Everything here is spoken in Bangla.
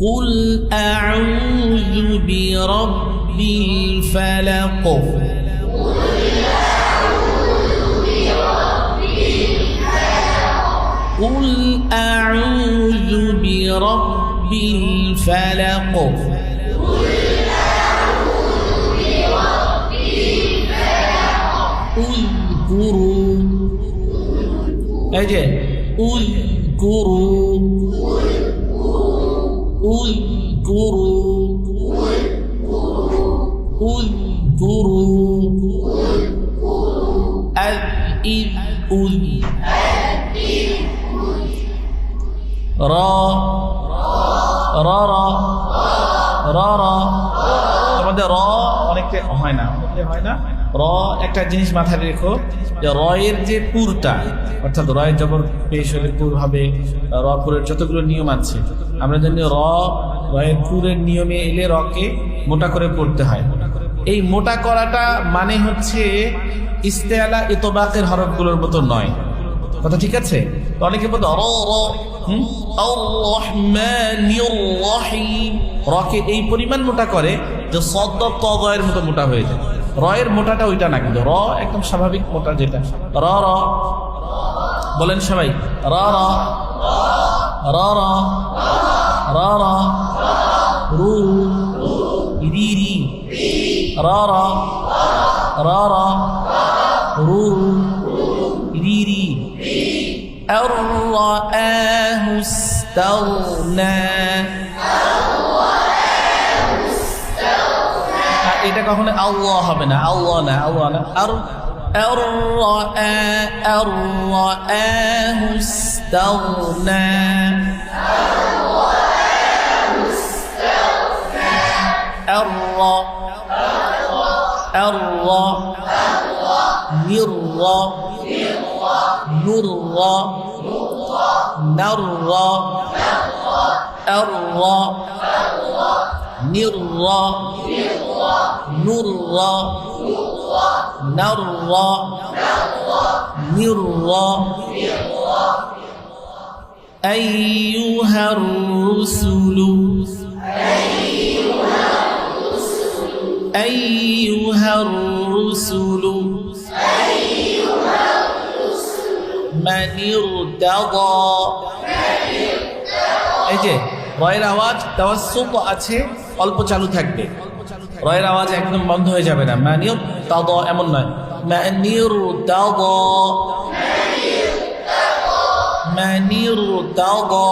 قل أعوذ برب الفلق قل أعوذ برب الفلق اذكروا أجل اذكروا اذكروا اذكروا إذ را را را را را তোমাদের র অনেকটা হয় না র একটা জিনিস মাথায় রেখো যে রয়ের যে পুরটা অর্থাৎ রয়ের জবর পেশ হলে পুর হবে র পুরের যতগুলো নিয়ম আছে আমরা জানি রয়ের পুরের নিয়মে এলে রকে মোটা করে পড়তে হয় এই মোটা করাটা মানে হচ্ছে ইস্তেআলা ইতবাকের হরফগুলোর মতো নয় কথা ঠিক আছে তো অনেকে বলতো র র আর-রহমানির রহিম রকে এই পরিমাণ মোটা করে যে সদ্দ তয়ের মতো মোটা হয়ে যায় রয়ের মোটাটা ওইটা না কিন্তু র একদম স্বাভাবিক মোটা যেটা র র বলেন সবাই র র র র র র রু রি রি র র র র রু রি রি الرآه استغنى এটা কখনো আল্লাহ হবে না আল্লাহ না আল্লাহ না الرآه استغنى نرى نرى الرا نرى نرى نرى نرى أيها الرسل أيها الرسل من ارتضى এই যে রয়ের আওয়াজ তাওয়াসসুত আছে অল্প চালু থাকবে রয়ের আওয়াজ একদম বন্ধ হয়ে যাবে না মান ইরতাদা এমন নয় মান ইরতাদা মান ইরতাদা